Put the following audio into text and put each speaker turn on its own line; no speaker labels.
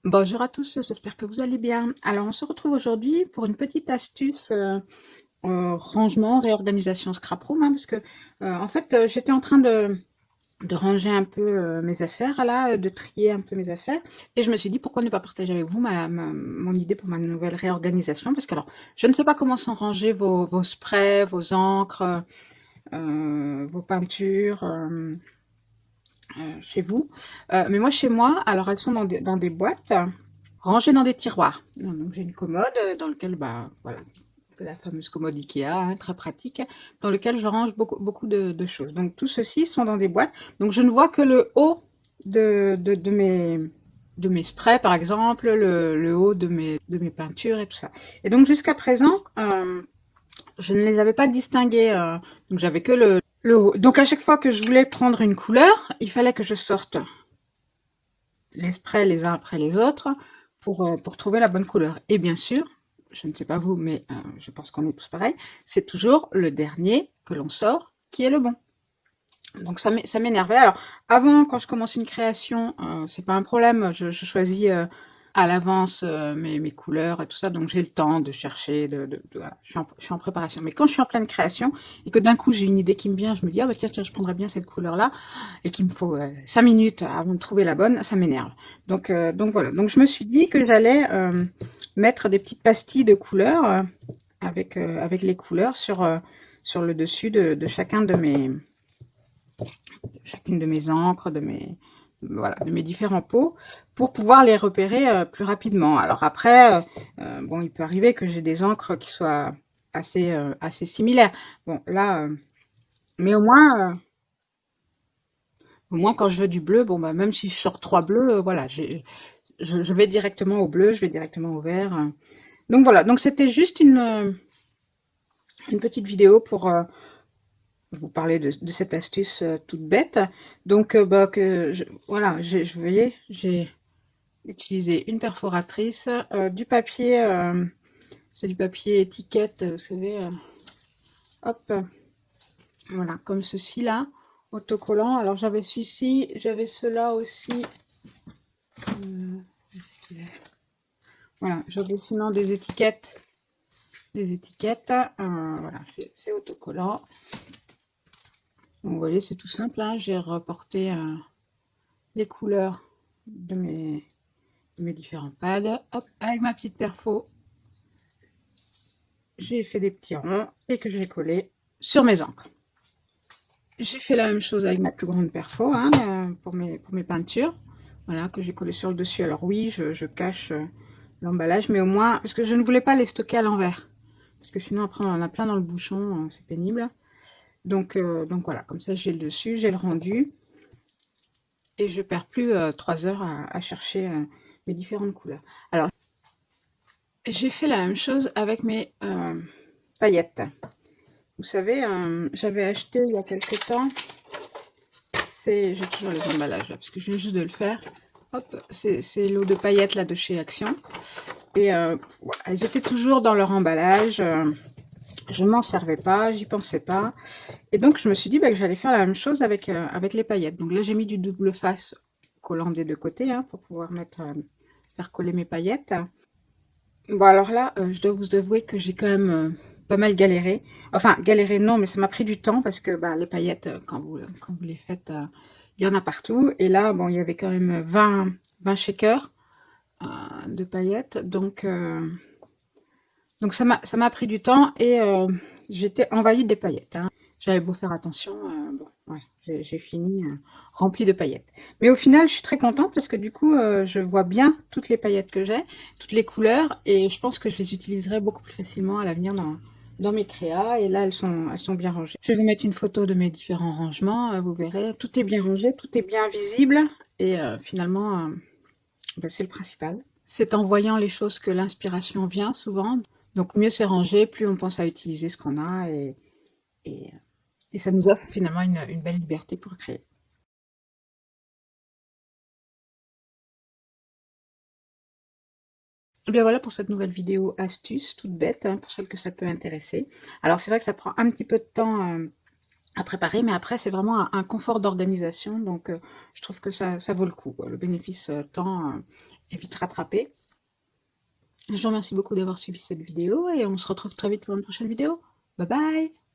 Bonjour à tous, j'espère que vous allez bien. Alors, on se retrouve aujourd'hui pour une petite astuce rangement, réorganisation scrap room, hein, parce que en fait, j'étais en train de ranger un peu mes affaires, là, de trier un peu mes affaires, et je me suis dit pourquoi ne pas partager avec vous mon idée pour ma nouvelle réorganisation, parce que alors, je ne sais pas comment sont rangés vos sprays, vos encres, vos peintures. Chez vous. Mais moi, chez moi, alors elles sont dans des boîtes, rangées dans des tiroirs. Donc j'ai une commode dans lequel, bah, voilà, la fameuse commode Ikea, hein, très pratique, dans lequel je range beaucoup de choses. Donc tout ceci sont dans des boîtes. Donc je ne vois que le haut de mes sprays, par exemple, le haut de mes peintures et tout ça. Et donc jusqu'à présent, je ne les avais pas distingués. Donc j'avais que le haut. Donc à chaque fois que je voulais prendre une couleur, il fallait que je sorte les sprays les uns après les autres pour trouver la bonne couleur. Et bien sûr, je ne sais pas vous, mais je pense qu'on est tous pareils, c'est toujours le dernier que l'on sort qui est le bon. Donc ça m'énervait. Alors avant, quand je commence une création, c'est pas un problème, je choisis à l'avance mes couleurs et tout ça, donc j'ai le temps de chercher, voilà, je suis en préparation. Mais quand je suis en pleine création et que d'un coup j'ai une idée qui me vient, je me dis ah bah tiens, je prendrais bien cette couleur-là, et qu'il me faut 5 minutes avant de trouver la bonne, ça m'énerve. Donc voilà, donc je me suis dit que j'allais mettre des petites pastilles de couleurs avec les couleurs sur le dessus de chacune de mes encres, voilà, de mes différents pots, pour pouvoir les repérer plus rapidement. Alors après, bon, il peut arriver que j'ai des encres qui soient assez similaires. Bon, là, mais au moins, quand je veux du bleu, bon, bah, même si je sors 3 bleus, voilà, je vais directement au bleu, je vais directement au vert. Donc voilà, donc c'était juste une petite vidéo pour vous parler de cette astuce toute bête. Donc, bah, voilà, vous voyez, j'ai utilisé une perforatrice, du papier, c'est du papier étiquette, vous savez, hop, voilà, comme ceci là, autocollant. Alors j'avais celui-ci, j'avais cela aussi. euh, Voilà, j'avais sinon des étiquettes, voilà, c'est autocollant. Donc, vous voyez, c'est tout simple, hein, j'ai reporté les couleurs de mes différents pads. Hop, avec ma petite perfo, j'ai fait des petits ronds et que j'ai collé sur mes encres. J'ai fait la même chose avec ma plus grande perfo, hein, pour mes peintures, voilà, que j'ai collé sur le dessus. Alors oui, je cache l'emballage, mais au moins, parce que je ne voulais pas les stocker à l'envers, parce que sinon après on en a plein dans le bouchon, c'est pénible. Donc voilà, comme ça j'ai le dessus, j'ai le rendu, et je perds plus 3 heures à chercher mes différentes couleurs. Alors, j'ai fait la même chose avec mes paillettes. Vous savez, j'avais acheté il y a quelques temps, j'ai toujours les emballages là, parce que je viens juste de le faire. Hop, c'est l'eau de paillettes là de chez Action. Et voilà, elles étaient toujours dans leur emballage. Je m'en servais pas, j'y pensais pas. Et donc, je me suis dit bah, que j'allais faire la même chose avec les paillettes. Donc là, j'ai mis du double face collant des deux côtés, hein, pour pouvoir faire coller mes paillettes. Bon, alors là, je dois vous avouer que j'ai quand même pas mal galéré. Enfin, galéré non, mais ça m'a pris du temps parce que bah, les paillettes, quand vous les faites, il y en a partout. Et là, bon, il y avait quand même 20 shakers de paillettes. Donc ça m'a pris du temps et j'étais envahie des paillettes, hein. J'avais beau faire attention, bon, ouais, j'ai fini remplie de paillettes. Mais au final, je suis très contente parce que du coup, je vois bien toutes les paillettes que j'ai, toutes les couleurs, et je pense que je les utiliserai beaucoup plus facilement à l'avenir dans mes créas. Et là, elles sont bien rangées. Je vais vous mettre une photo de mes différents rangements, vous verrez, tout est bien rangé, tout est bien visible, et finalement, ben, c'est le principal. C'est en voyant les choses que l'inspiration vient souvent. Donc mieux c'est rangé, plus on pense à utiliser ce qu'on a et, et ça nous offre finalement une belle liberté pour créer. Et bien voilà pour cette nouvelle vidéo astuce, toute bête, hein, pour celles que ça peut intéresser. Alors c'est vrai que ça prend un petit peu de temps à préparer, mais après c'est vraiment un confort d'organisation, donc je trouve que ça vaut le coup, quoi. Le bénéfice temps et vite rattraper. Je vous remercie beaucoup d'avoir suivi cette vidéo et on se retrouve très vite pour une prochaine vidéo. Bye bye!